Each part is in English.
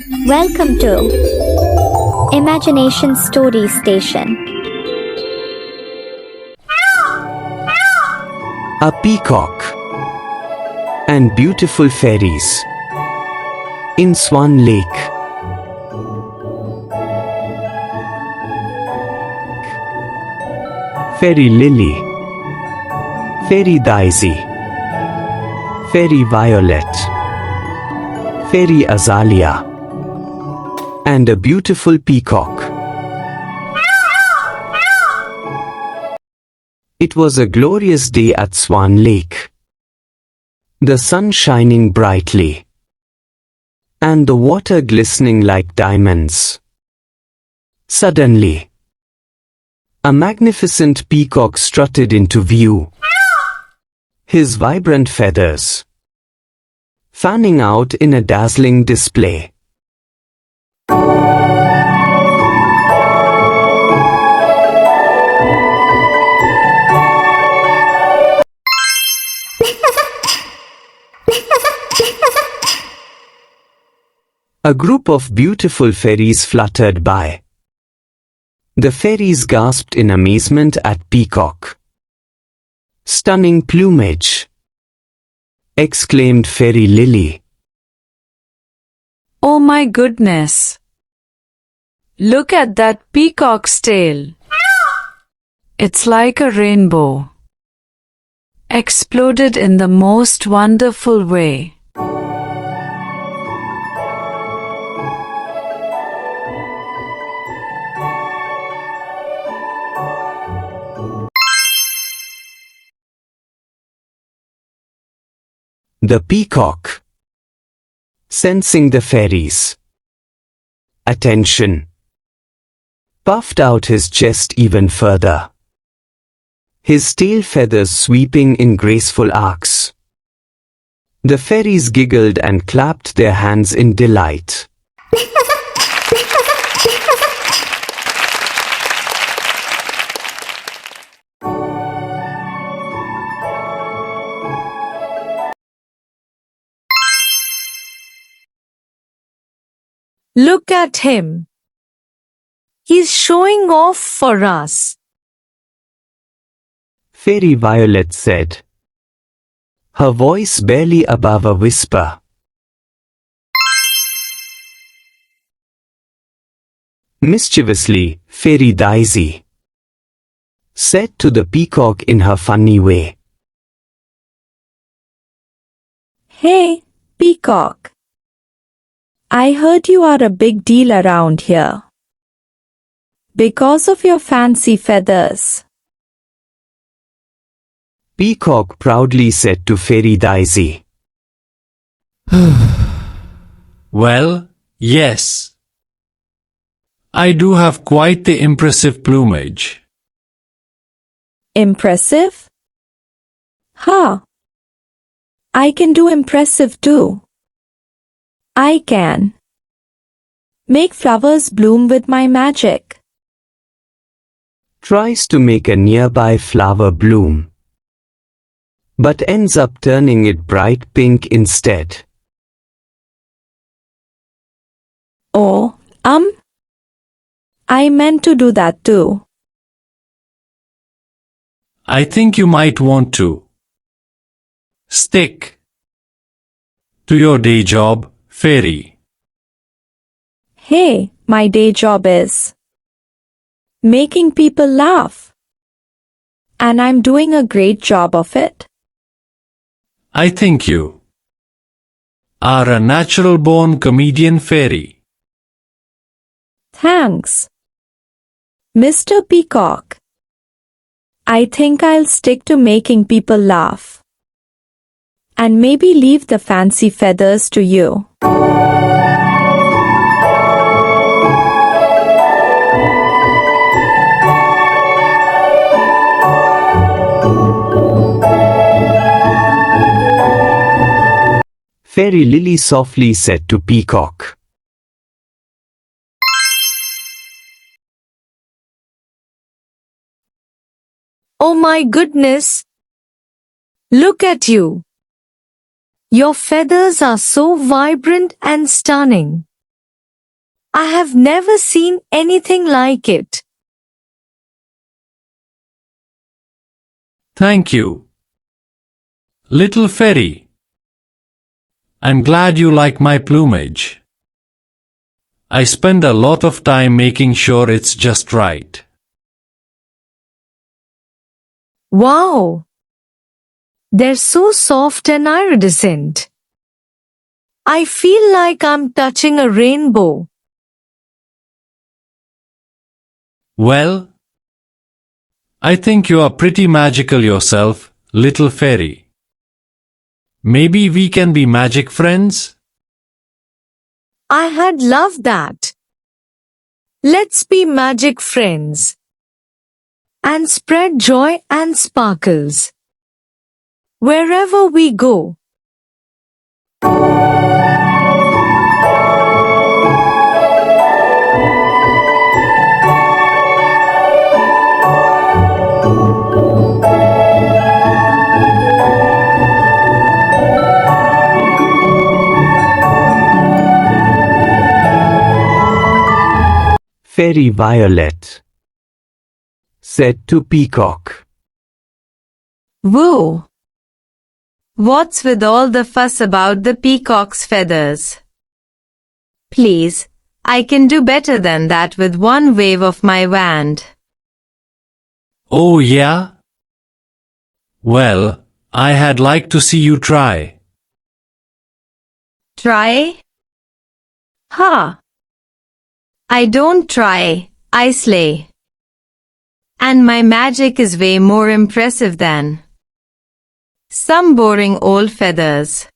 Welcome to Imagination Story Station. A peacock and beautiful fairies in Swan Lake. Fairy Lily, Fairy Daisy, Fairy Violet, Fairy Azalea, and a beautiful peacock. It was a glorious day at Swan Lake. The sun shining brightly, and the water glistening like diamonds. Suddenly, a magnificent peacock strutted into view, his vibrant feathers fanning out in a dazzling display. A group of beautiful fairies fluttered by. The fairies gasped in amazement at peacock. "Stunning plumage!" exclaimed Fairy Lily. Oh my goodness! Look at that peacock's tail. It's like a rainbow. Exploded in the most wonderful way. The peacock, sensing the fairies' attention, puffed out his chest even further, his tail feathers sweeping in graceful arcs. The fairies giggled and clapped their hands in delight. Look at him. He's showing off for us. Fairy Violet said, her voice barely above a whisper. Mischievously, Fairy Daisy said to the peacock in her funny way, Hey, peacock. I heard you are a big deal around here. Because of your fancy feathers. Peacock proudly said to Fairy Daisy. Well, yes. I do have quite the impressive plumage. Impressive? Ha! I can do impressive too. I can make flowers bloom with my magic. Tries to make a nearby flower bloom, but ends up turning it bright pink instead. Oh, I meant to do that too. I think you might want to stick to your day job, fairy. Hey, my day job is making people laugh. And I'm doing a great job of it. I think you are a natural-born comedian fairy. Thanks, Mr. Peacock. I think I'll stick to making people laugh. And maybe leave the fancy feathers to you. Fairy Lily softly said to Peacock. Oh my goodness! Look at you. Your feathers are so vibrant and stunning. I have never seen anything like it. Thank you. Little fairy. I'm glad you like my plumage. I spend a lot of time making sure it's just right. Wow! They're so soft and iridescent. I feel like I'm touching a rainbow. Well, I think you are pretty magical yourself, little fairy. Maybe we can be magic friends? I had loved that. Let's be magic friends. And spread joy and sparkles. Wherever we go. Fairy Violet said to Peacock. Whoa! What's with all the fuss about the peacock's feathers? Please, I can do better than that with one wave of my wand. Oh yeah? Well, I had like to see you try. Try? Ha! I don't try, I slay. And my magic is way more impressive than some boring old feathers.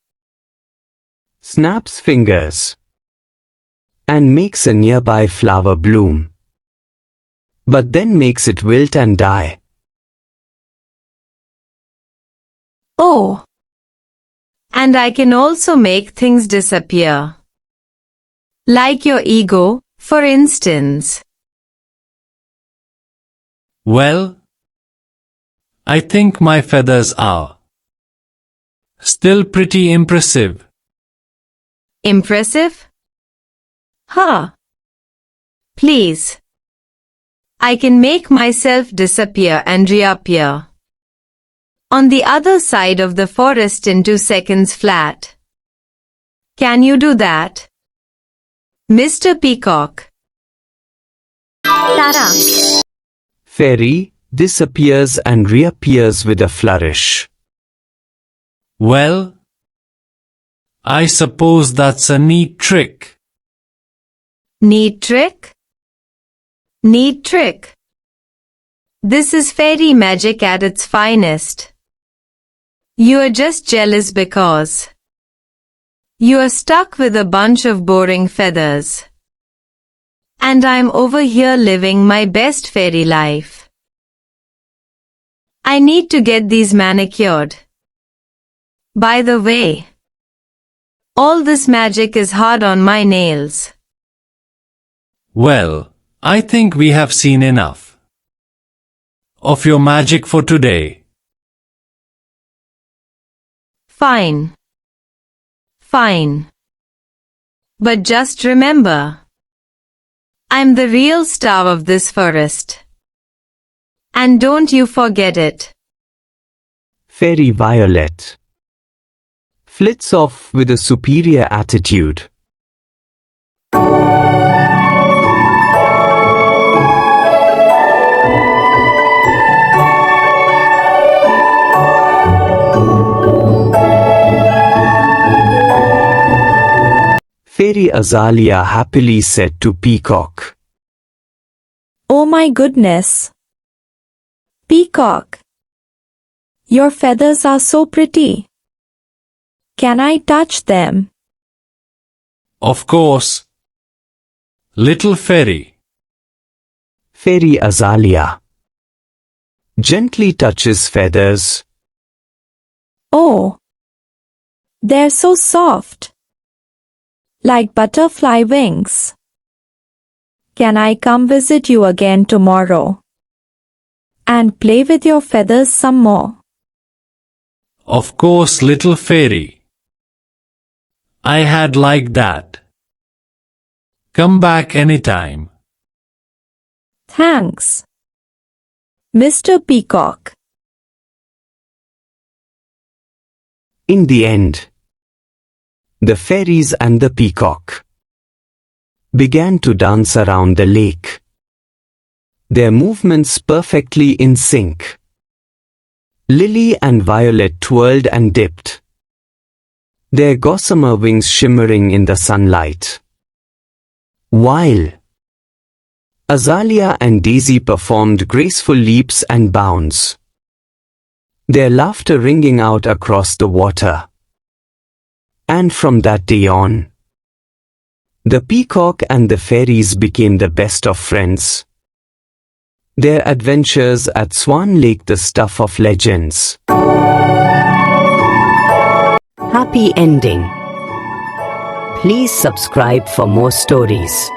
Snaps fingers and makes a nearby flower bloom, but then makes it wilt and die. Oh! And I can also make things disappear. Like your ego, for instance. Well, I think my feathers are still pretty impressive. Impressive? Huh. Please. I can make myself disappear and reappear on the other side of the forest in 2 seconds flat. Can you do that? Mr. Peacock. Tara. Fairy disappears and reappears with a flourish. Well, I suppose that's a neat trick. Neat trick? Neat trick. This is fairy magic at its finest. You are just jealous because you are stuck with a bunch of boring feathers. And I'm over here living my best fairy life. I need to get these manicured. By the way, all this magic is hard on my nails. Well, I think we have seen enough of your magic for today. Fine. Fine. But just remember, I'm the real star of this forest. And don't you forget it. Fairy Violet flits off with a superior attitude. Fairy Azalea happily said to Peacock. Oh my goodness. Peacock. Your feathers are so pretty. Can I touch them? Of course. Little fairy. Fairy Azalea gently touches feathers. Oh. They're so soft. Like butterfly wings. Can I come visit you again tomorrow? And play with your feathers some more? Of course, little fairy. I had like that. Come back anytime. Thanks, Mr. Peacock. In the end, the fairies and the peacock began to dance around the lake, their movements perfectly in sync. Lily and Violet twirled and dipped, their gossamer wings shimmering in the sunlight, while Azalea and Daisy performed graceful leaps and bounds, their laughter ringing out across the water. And from that day on, the peacock and the fairies became the best of friends. Their adventures at Swan Lake the stuff of legends. Happy ending. Please subscribe for more stories.